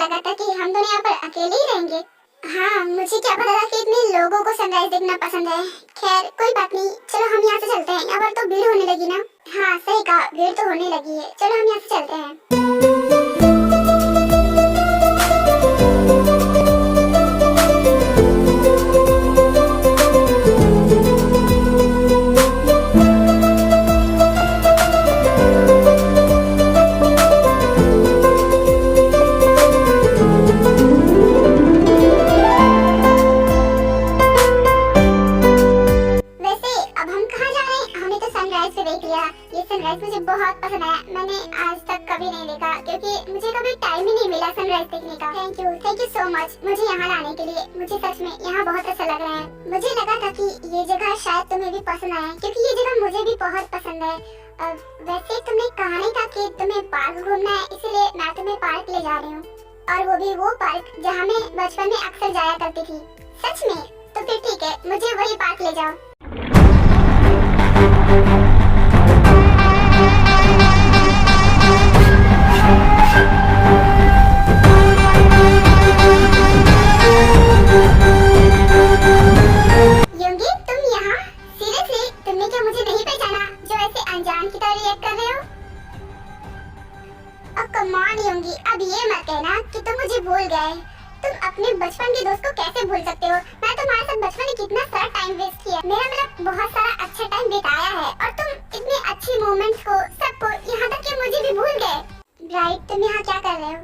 लगा था कि हम दोनों यहाँ पर अकेले ही रहेंगे। हाँ, मुझे क्या पता था कि इतने लोगों को सनराइज देखना पसंद है। खैर कोई बात नहीं, चलो हम यहाँ से चलते हैं। यहाँ पर तो भीड़ होने लगी ना। हाँ सही कहा, भीड़ तो होने लगी है। चलो हम यहाँ से चलते हैं। सनराइज मुझे बहुत पसंद है। मैंने आज तक कभी नहीं देखा क्योंकि मुझे कभी टाइम ही नहीं मिला सनराइज देखने का। थैंक यू सो मच मुझे यहाँ लाने के लिए। मुझे सच में यहाँ बहुत अच्छा लग रहा है। मुझे लगा था कि ये जगह शायद तुम्हें भी पसंद आए क्योंकि ये जगह मुझे भी बहुत पसंद है। वैसे तुमने कहा नहीं था कि तुम्हें पार्क घूमना है, इसलिए मैं तुम्हें पार्क ले जा रही हूँ, और वो भी वो पार्क जहाँ मैं बचपन में अक्सर जाया करती थी। सच में? तो फिर ठीक है, मुझे वही पार्क ले जाओ। अब ये मत कहना कि तुम मुझे भूल गए। तुम अपने बचपन के दोस्त को कैसे भूल सकते हो? मैं तुम्हारे साथ बचपन में कितना सारा टाइम वेस्ट किया, मेरा मतलब बहुत सारा अच्छा टाइम बिताया है, और तुम इतने अच्छे मोमेंट्स को, सबको, यहाँ तक कि मुझे भी भूल गए। राइट, तुम यहाँ क्या कर रहे हो?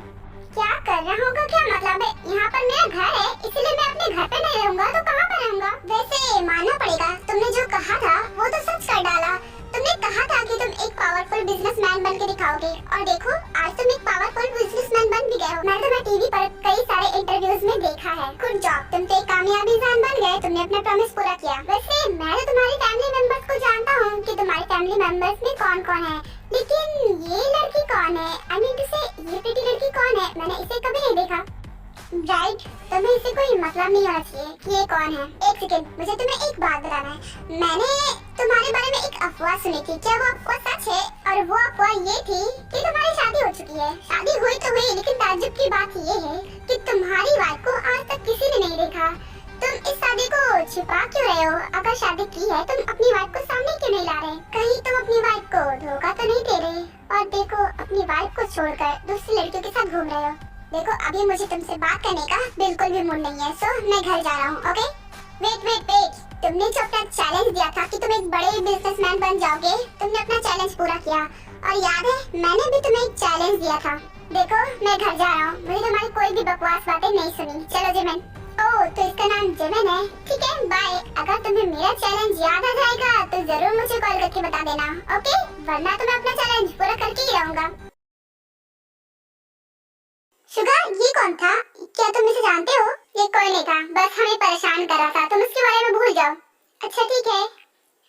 क्या कर रहा होगा क्या मतलब है? यहाँ पर मेरा घर है, इसलिए मैं अपने घर पे नहीं रहूंगा तो कहाँ पर रहूंगा? वैसे मानना पड़ेगा, तुमने जो कहा था वो तो सच कर डाला। तुमने कहा था कि तुम एक पावरफुल बिजनेसमैन बन के दिखाओगे, और देखो आज तुम एक पावरफुल बिजनेसमैन बन भी गए हो। मैंने तुम्हें टीवी पर कई सारे इंटरव्यूज में देखा है। गुड जॉब, तुम तो एक कामयाब इंसान बन गए। तुमने अपना प्रॉमिस पूरा किया। वैसे मैं तो तुम्हारी फैमिली मेंबर्स को जानता हूँ कि तुम्हारी फैमिली मेंबर्स में कौन कौन है, लेकिन ये लड़की कौन है? आई मीन टू से, ये प्रीटी लड़की कौन है? मैंने इसे कभी नहीं देखा। राइट, तुम्हें इससे कोई मतलब नहीं होना चाहिए कि ये कौन है। एक सेकंड, मुझे तुम्हें एक बात बताना है। मैंने तुम्हारे बारे में एक अफवाह सुनी थी, क्या वो अफवाह सच है? और वो अफवाह ये थी कि तुम्हारी शादी हो चुकी है। शादी हुई तो हुई, लेकिन ताज्जुब की बात ये है कि तुम्हारी वाइफ को आज तक किसी ने नहीं देखा। तुम इस शादी को छिपा क्यों रहे हो? अगर शादी की है, तुम अपनी वाइफ को सामने क्यों नहीं ला रहे? कहीं तुम अपनी वाइफ को धोखा तो नहीं दे रहे? और देखो, अपनी वाइफ को छोड़कर दूसरी लड़कियों के साथ घूम रहे हो। देखो, अभी मुझे तुमसे बात करने का बिल्कुल भी मूड नहीं है, सो मैं घर जा रहा हूँ। ओके? वेट, तुमने जो अपना चैलेंज दिया था कि तुम एक बड़े बिजनेसमैन बन जाओगे, तुमने अपना चैलेंज पूरा किया। और याद है, मैंने भी तुम्हें एक चैलेंज दिया था। देखो, मैं घर जा रहा हूँ, मुझे तुम्हारी कोई भी बकवास बातें नहीं सुनी। चलो जिमिन। ओह, तो इसका नाम जिमिन है? ठीक है, बाय। अगर तुम्हें मेरा चैलेंज याद आ जाएगा तो जरूर मुझे कॉल करके बता देना, ओके? वरना तो मैं अपना चैलेंज पूरा करके ही रहूंगा। शुगर, ये कौन था? क्या तुम इसे जानते हो? ये कोई नहीं था, बस हमें परेशान कर रहा था। तुम इसके बारे में भूल जाओ। अच्छा ठीक है।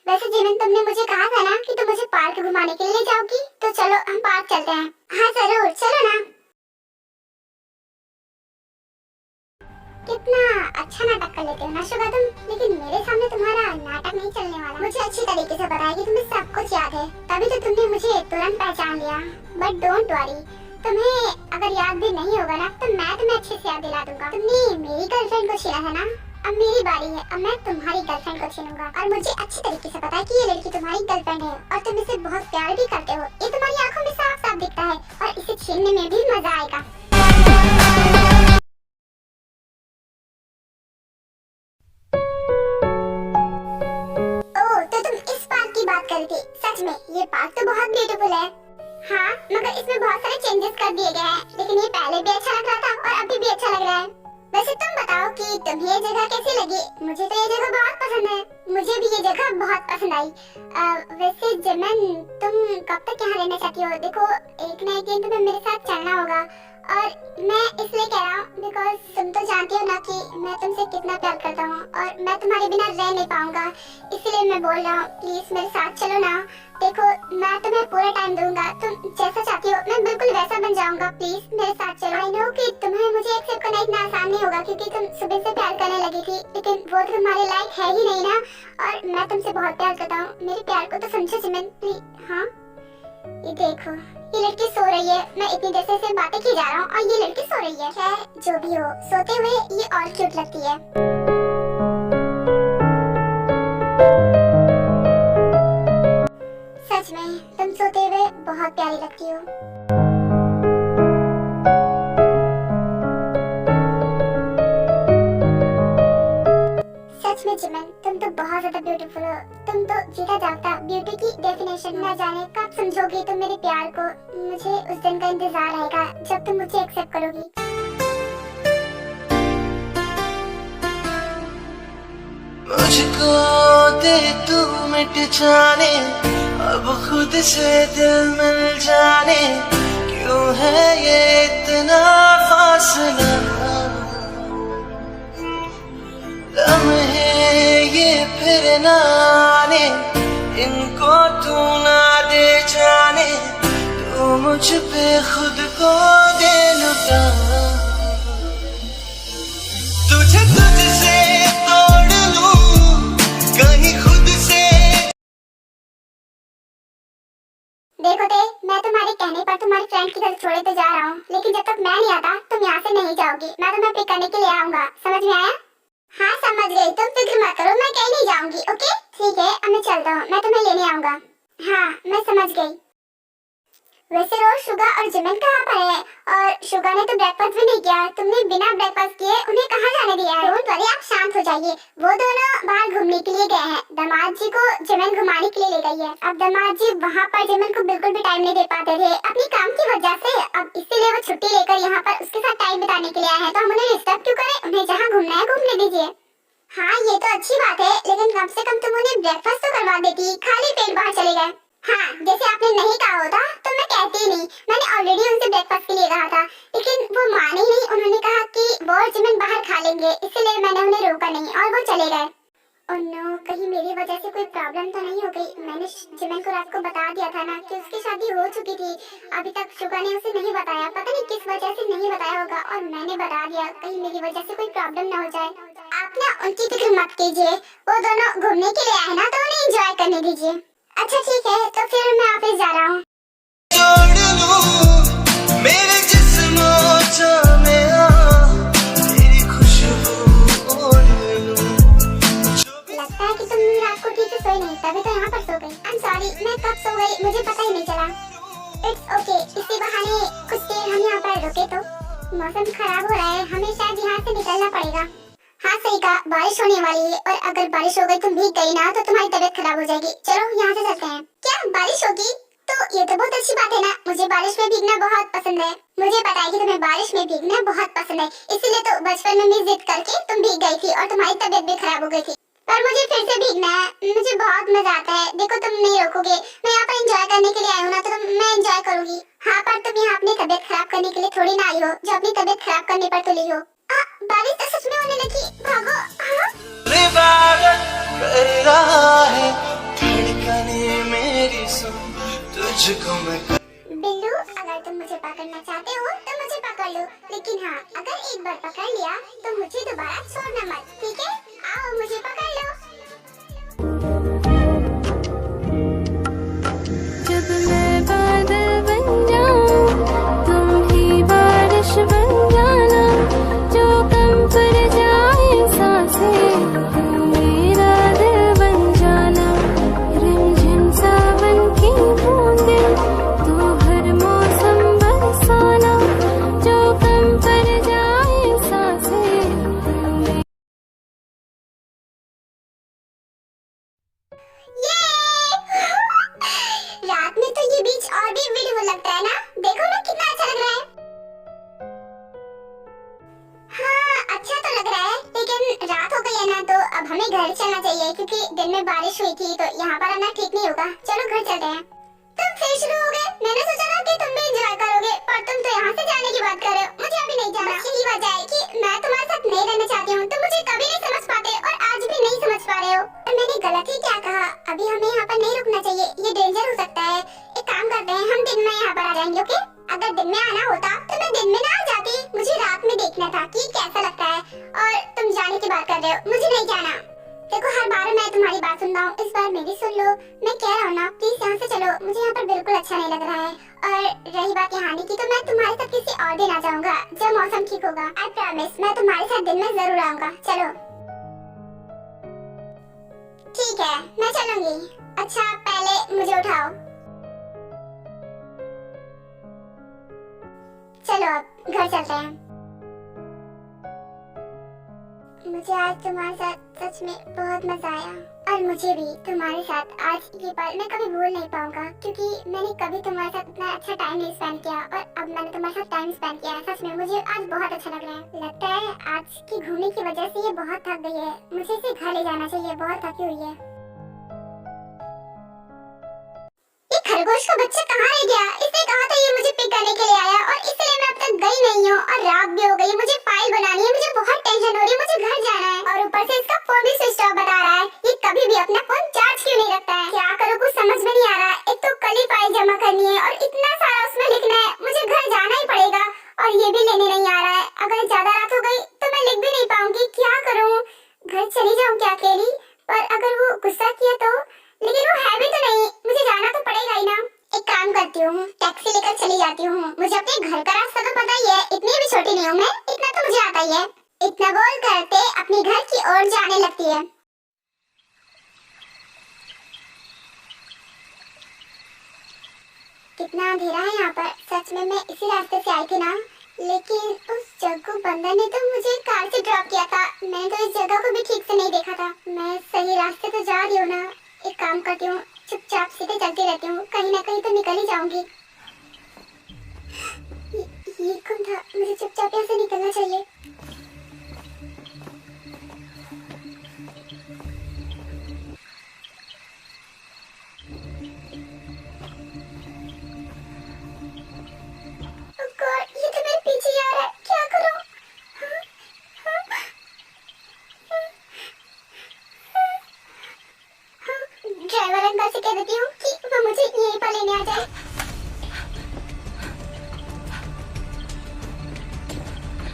वैसे जिमिन, तुमने मुझे कहा था ना कि तुम मुझे पार्क घुमाने के लिए ले जाओगी, तो चलो हम पार्क चलते हैं। हाँ जरूर, चलो ना। कितना अच्छा नाटक कर लेते हो ना शुगर तुम, लेकिन मेरे सामने तुम्हारा नाटक नहीं चलने वाला। मुझे अच्छी तरीके से पता है कि तुम्हें सब कुछ याद है, तभी तो तुमने मुझे तुरंत पहचान लिया। बट डोंट वरी, तुम्हें अगर याद भी नहीं होगा ना, तो मैं तुम्हें अच्छे से याद दिला दूंगा। तुमने मेरी गर्लफ्रेंड को छीना है ना, अब मेरी बारी है। अब मैं तुम्हारी गर्लफ्रेंड को छीनूंगा, और मुझे अच्छी तरीके से पता है कि ये लड़की तुम्हारी गर्लफ्रेंड है, और तुम इसे बहुत प्यार भी करते हो। ये तुम्हारी आंखों में साफ साफ दिखता है, और इसे छीनने में भी मजा आएगा। ओह, तो तुम इस पार्क की बात कर रही थी। सच में ये पार्क तो बहुत ब्यूटीफुल है। हाँ, मगर इसमें बहुत सारे चेंजेस कर दिए गए हैं, लेकिन ये पहले भी अच्छा लग रहा था और अभी भी अच्छा लग रहा है। वैसे तुम बताओ कि तुम्हें ये जगह कैसी लगी? मुझे तो ये जगह बहुत पसंद है। मुझे भी ये जगह बहुत पसंद आई। वैसे जिमिन, तुम कब तक यहाँ रहना चाहती हो? देखो, एक ना एक दिन तुम्हें मेरे साथ चलना होगा, और मैं इसलिए कह रहा हूँ बिकॉज तुम तो जानती हो ना कि मैं तुमसे कितना प्यार करता हूँ, और मैं तुम्हारे बिना रह नहीं पाऊंगा, इसलिए मैं बोल रहा हूँ प्लीज मेरे साथ चलो ना। देखो, मैं तुम्हें पूरा टाइम दूंगा, तुम जैसा चाहती हो मैं बिल्कुल वैसा बन जाऊंगा। प्लीज मेरे साथ चलो। आई नो कि तुम्हें मुझे एक्सेप्ट करना इतना आसान नहीं होगा, क्योंकि तुम सुबह से प्यार करने लगी थी, लेकिन वो तो तुम्हारे लायक है ही नहीं ना, और मैं तुमसे बहुत प्यार करता हूँ। मेरे प्यार को तो समझो जिमिन, प्लीज। हाँ ये देखो, ये लड़की सो रही है। मैं इतनी देर से सिर्फ बातें की जा रहा हूँ और ये लड़की सो रही है। खैर जो भी हो, सोते हुए ये और क्यूट लगती है। सच में तुम सोते हुए बहुत प्यारी लगती हो। सच में जिमन, तुम तो बहुत ज्यादा ब्यूटीफुल हो। तुम तो जीता जागता ब्यूटी की डेफिनेशन। ना जाने कब समझोगी तुम मेरे प्यार को। मुझे उस दिन का इंतजार रहेगा जब तुम मुझे एक्सेप्ट करोगी। मुझको दे तू मिट जाने, अब खुद से दिल मिल जाने, क्यों है ये इतना फासला। लम्हे ये फिर ना आने, इनको तू ना दे जाने, तू मुझ पे खुद को दे लुटा। तुझे तुझसे तोड़ लूं कहीं खुद से। देखो ते, मैं तुम्हारे कहने पर तुम्हारे फ्रेंड की घर छोड़े तो जा रहा हूँ, लेकिन जब तक मैं नहीं आता तुम यहाँ से नहीं जाओगी। मैं तुम्हें पिक करने के लिए आऊंगा, समझ में आया? हाँ समझ गई, तुम फिक्र मत करो, मैं कहीं नहीं जाऊंगी। ओके ठीक है, अब मैं चलता हूँ, मैं तुम्हें लेने आऊंगा। हाँ मैं समझ गई। वैसे रोज शुगा और जिमन कहाँ पर है? और शुगा ने तो ब्रेकफास्ट भी नहीं किया। तुमने बिना ब्रेकफास्ट किए उन्हें कहाँ जाने दिया है? डोंट वरी, आप शांत हो जाइए। वो दोनों बाहर घूमने के लिए गए हैं। दामाद जी को जिमन घुमाने के लिए ले गई है। अब दामाद जी वहाँ पर जिमन को बिल्कुल भी टाइम नहीं दे पाते थे अपनी काम की वजह से। अब इसीलिए वो छुट्टी लेकर यहाँ पर उसके साथ टाइम बिताने के लिए आए हैं। तो हम उन्हें डिस्टर्ब क्यों करें? उन्हें जहाँ घूमना है घूमने दीजिए। हाँ ये तो अच्छी बात है, लेकिन कम से कम तुम उन्हें ब्रेकफास्ट तो करवा देती। खाली पेट बाहर चले गए। हाँ जैसे आपने नहीं कहा होता तो मैं कहती ही नहीं। मैंने ऑलरेडी उनसे ब्रेकफास्ट के लिए कहा था, लेकिन वो माने ही नहीं। उन्होंने कहा कि वो और जिमन बाहर खा लेंगे, इसलिए मैंने उन्हें रोका नहीं और वो चले गए। ओह नो, कहीं मेरी वजह से कोई प्रॉब्लम तो नहीं हो गई? मैंने जिमन को रात को बता दिया था ना कि उसकी शादी हो चुकी थी। अभी तक शुगा ने उसे नहीं बताया, पता नहीं किस वजह से नहीं बताया होगा, और मैंने बता दिया। कहीं मेरी वजह से कोई प्रॉब्लम ना हो जाए। आप ना उनकी फिक्र मत कीजिए, वो दोनों घूमने के लिए आए ना, तो उन्हें एंजॉय करने दीजिए। अच्छा ठीक है, तो फिर मैं ऑफिस जा रहा हूँ। तोड़ लूं मेरे जिस्म में तेरी खुशबू ओढ़ लूं। लगता है कि तुम रात को ठीक से सोई नहीं, तभी तो यहाँ पर सो गई। आई एम सॉरी, मैं कब सो गई मुझे पता ही नहीं चला। इट्स ओके, इसी बहाने कुछ देर हम यहाँ पर रुके तो। मौसम खराब हो रहा है, हमें शायद यहाँ से निकलना पड़ेगा। हाँ सही कहा, बारिश होने वाली है, और अगर बारिश हो गई तुम भीग गई ना तो तुम्हारी तबीयत खराब हो जाएगी। चलो यहाँ से चलते हैं। क्या बारिश होगी? तो ये तो बहुत अच्छी बात है ना। मुझे बारिश में भीगना बहुत पसंद है। मुझे पता है कि तुम्हें बारिश में भीगना बहुत पसंद है, इसीलिए तो बचपन में मैं जिद करके तुम भीग गई थी और तुम्हारी तबीयत भी खराब हो गई थी। पर मुझे फिर से भीगना है, मुझे बहुत मजा आता है। देखो तुम नहीं रोकोगे, मैं यहाँ पर एंजॉय करने के लिए आई हूँ ना, तो मैं एंजॉय करूंगी। हाँ पर तुम यहाँ अपनी तबीयत खराब करने के लिए थोड़ी ना आई हो, जो अपनी तबीयत खराब करने पर तुली हो। बारिश तो सच में होने लगी, भागो। इबादत कर रहा है धड़कने मेरी सुन, तुझको मैं बिल्लू, अगर तुम मुझे पकड़ना चाहते हो तो मुझे पकड़ लो, लेकिन हाँ अगर एक बार पकड़ लिया तो मुझे दोबारा छोड़ना मत, ठीक है? आओ मुझे पकड़ लो। जब मैं बादल बन जाऊं तुम ही बारिश बन जाना, जो कम पर जाए सांसें तुम मेरा दिल बन जाना। रिमझिम सावन की बूंदें तू हर मौसम बरसाना, जो कम पर जाए सांसें तुम। रात में तो ये बीच और भी ब्यूटीफुल लगता है ना। देखो ना कितना अच्छा लग रहा है। हाँ अच्छा तो लग रहा है, लेकिन रात हो गई है ना, तो अब हमें घर चलना चाहिए, क्योंकि दिन में बारिश हुई थी तो यहाँ पर आना ठीक नहीं होगा। चलो घर चलते हैं। तुम फिर शुरू हो गए? मैंने सोचा था कि तुम भी एंजॉय करोगे, पर तुम तो यहाँ से जाने की बात कर रहे हो। मुझे अभी नहीं जाना। यही वजह है कि मैं तुम्हारे साथ नहीं रहना चाहती हूँ। तुम मुझे कभी नहीं समझ पाते और आज भी नहीं समझ पा रहे हो। मैंने गलत ही क्या कहा? अभी हमें यहाँ पर नहीं रुकना चाहिए, ये डेंजर हो सकता है। एक काम करते हैं, हम दिन में यहाँ पर आ जाएंगे। ओके? अगर दिन में आना होता तो मैं दिन में ना आ जाती। मुझे रात में देखना था कि कैसा लगता है, और तुम जाने की बात कर रहे हो। मुझे नहीं जाना। देखो हर बार मैं तुम्हारी बात सुनता हूँ, इस बार मेरी सुन लो। मैं कह रहा हूँ ना, प्लीज यहाँ से चलो, मुझे यहाँ पर बिल्कुल अच्छा नहीं लग रहा है। और रही बात यहाँ की, तो मैं तुम्हारे साथ किसी और दिन आ जाऊंगा जब मौसम ठीक होगा। आई प्रॉमिस, मैं तुम्हारे साथ दिन में जरूर आऊंगा। चलो ठीक है, मैं चलूंगी। अच्छा पहले मुझे उठाओ। चलो अब घर चलते हैं। मुझे आज तुम्हारे साथ सच में बहुत मजा आया, और मुझे भी तुम्हारे साथ आज ये पल मैं कभी भूल नहीं पाऊंगा, क्योंकि मैंने कभी तुम्हारे साथ इतना अच्छा टाइम नहीं स्पेंड किया, और अब मैंने तुम्हारे साथ टाइम स्पेंड किया। सच में मुझे आज बहुत अच्छा लग रहा है। लगता है आज की घूमने की वजह से ये बहुत थक गई है, मुझे इसे घर ले जाना चाहिए, बहुत थकी हुई है। ये खरगोश का बच्चा कहाँ रह गया? इसने कहा था ये मुझे पिक करने के लिए आया, और इसलिए मैं अब तक गई नहीं हूँ, और रात भी हो गई। मुझे फाइल बनानी है, मुझे बहुत टेंशन हो रही है, मुझे घर जाना है, और ऊपर से इसका फोन भी स्विच ऑफ बता रहा है। ये कभी भी अपना फोन चार्ज क्यों नहीं रखता है? क्या करूँ कुछ समझ में नहीं आ रहा। एक तो कल ही फाइल जमा करनी है, और इतना सारा उसमें लिखना है, मुझे घर जाना ही पड़ेगा, और ये भी लेने नहीं आ रहा है। अगर ज्यादा रात हो गई तो मैं लिख भी नहीं पाऊंगी। क्या करूँ? घर चली जाऊँ क्या अकेली? पर अगर वो गुस्सा किया तो? लेकिन वो है भी तो नहीं, मुझे जाना तो पड़ेगा ही ना। एक काम करती हूँ, टैक्सी लेकर चली जाती हूँ। मुझे अपने घर का रास्ता तो पता ही है, इतनी भी छोटी नहीं हूँ मैं, इतना तो मुझे आता ही है। इतना बोल करते अपने घर की ओर जाने लगती है। कितना अंधेरा है यहाँ पर। सच में मैं इसी रास्ते से आई थी ना, लेकिन उस जग्गू बंदर ने तो मुझे कार से ड्रॉप किया था। मैंने तो इस जगह को भी ठीक से नहीं देखा था। मैं सही रास्ते तो जा रही हूँ ना? एक काम करती हूँ, चुपचाप सीधे चलती रहती हूँ, कहीं ना कहीं तो निकल ही जाऊंगी। ये कौन था? मुझे चुपचाप यहाँ से निकलना चाहिए। Oh God, ये तो मेरे पीछे ही आ रहा है। क्या करूँ? ड्राइवर अंकल से कह देती हूँ कि वो मुझे यहीं पर लेने आ जाए।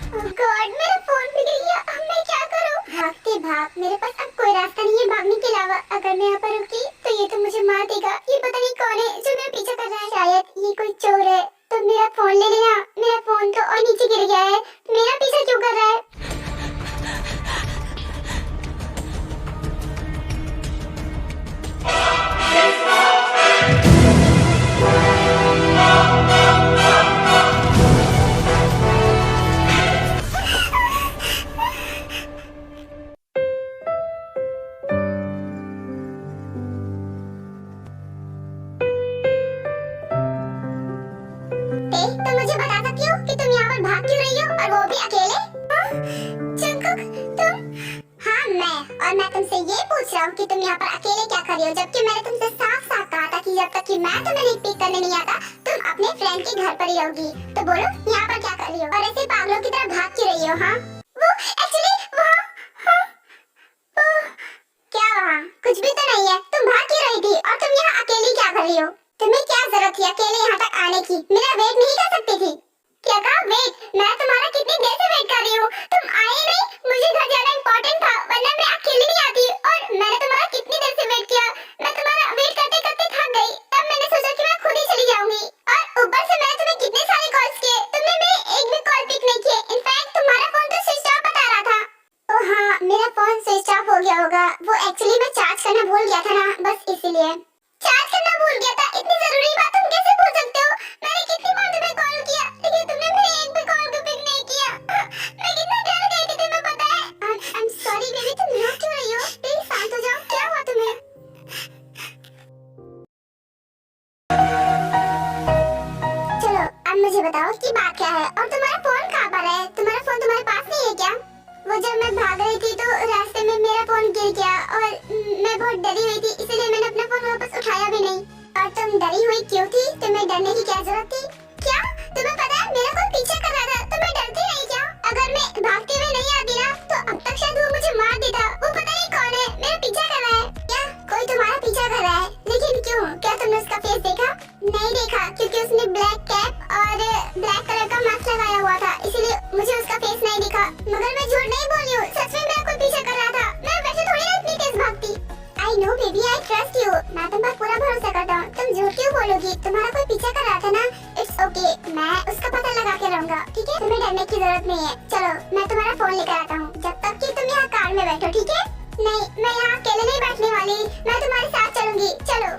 Oh God, मेरा फोन बिगड़ गया। अब मैं क्या करूँ? भागते भाग, मेरे पास अब कोई रास्ता नहीं है भागने के अलावा। अगर मैं यहाँ पर रुकी तो ये तो मुझे मार देगा। ये पता नहीं कौन है जो मेरा पीछा कर रहा है। शायद ये कोई चोर है। तो मेरा फोन ले लेना। मेरा फोन तो और नीचे गिर गया है। मेरा पीछा क्यों कर रहा है? तो मुझे बता सकती हो कि तुम यहाँ पर भाग क्यों रही हो, और वो भी अकेले? जंगकुक, तुम? हाँ मैं, और मैं तुमसे ये पूछ रहा हूँ कि तुम यहाँ पर अकेले क्या कर रही हो, जबकि मैंने तुमसे साफ साफ कहा था कि जब तक कि मैं तुम्हें नहीं पिक करने नहीं आता, तुम अपने फ्रेंड के घर पर ही रहोगी। तो बोलो यहाँ पर क्या कर रही हो, और ऐसे पागलों की तरह भाग क्यों रही हो? हाँ वो एक्चुअली वहाँ, क्या वहाँ? कुछ भी तो नहीं है। तुम भाग क्यों रही थी, और तुम यहाँ अकेली क्या कर रही हो? तुम्हें क्या जरूरत थी अकेले यहाँ तक आने की? मेरा वेट नहीं कर सकती थी? क्या कहा वेट? मैं तुम्हारा कितनी देर से वेट कर रही हूँ, तुम आए नहीं। मुझे घर जाना इम्पोर्टेंट था, वरना मैं अकेले नहीं आती। और मैंने तुम्हारा कितनी देर से वेट किया, मैं तुम्हारा वेट करते करते थक गई। तब मैंने सोचा कि मैं खुद ही चली जाऊंगी। और ऊपर से मैंने तुम्हें कितने सारे कॉल्स किए, तुमने मेरे एक भी कॉल पिक नहीं किए। इनफैक्ट तुम्हारा फोन तो स्विच ऑफ बता रहा था। ओह हाँ, मेरा फोन स्विच ऑफ हो गया होगा। वो एक्चुअली मैं चार्ज करना भूल गया था ना, बस इसीलिए। चार्ज करना भूल गया था? इतनी जरूरी बात तुम कैसे भूल सकते हो? मैंने कितनी बार तुम्हें कॉल किया, लेकिन तुमने मेरे एक भी कॉल को पिक नहीं किया। मैं कितना डर गई थी, तुम्हें पता है? I'm sorry बेबी, तुम रो क्यों रही हो? प्लीज शांत हो जाओ। क्या हुआ तुम्हें? चलो अब मुझे बताओ कि बात क्या है, और तुम्हारा फोन कहाँ पर है? तुम्हारा फोन तुम्हारे पास नहीं है क्या? वो जब मैं भाग रही थी तो रास्ते में मेरा फोन गिर गया, और मैं बहुत डरी हुई थी, इसलिए मैंने अपना फोन वापस उठाया भी नहीं। और तुम डरी हुई क्यों थी? तुम्हें डरने की क्या जरूरत थी? क्या तुम्हें पता है मेरा कोई पीछा कर रहा था? तुम्हें डरती नहीं क्या? अगर मैं भागते हुए नहीं आती ना, तो अब तक शायद वो मुझे मार देता। वो पता नहीं कौन है, मेरा पीछा कर रहा है। क्या कोई तुम्हारा पीछा कर रहा है? लेकिन क्यों? क्या तुमने उसका फेस देखा? नहीं देखा, क्योंकि उसने ब्लैक कैप और ब्लैक कलर का मास्क लगाया हुआ था, इसलिए मुझे उसका फेस नहीं दिखा। मगर मैं झूठ नहीं बोल रही हूँ, सच में मेरा कोई पीछा कर रहा था। मैं वैसे थोड़ी ना इतनी तेज मैं तुम्हारा फोन लेकर आता हूँ, जब तक कि तुम यहाँ कार में बैठो, ठीक है? नहीं, मैं यहाँ अकेले नहीं बैठने वाली, मैं तुम्हारे साथ चलूंगी। चलो।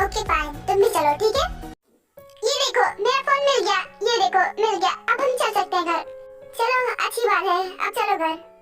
ओके फाइन, तुम भी चलो, ठीक है? ये देखो मेरा फोन मिल गया, ये देखो मिल गया। अब हम चल सकते हैं घर। चलो अच्छी बात है, अब चलो घर।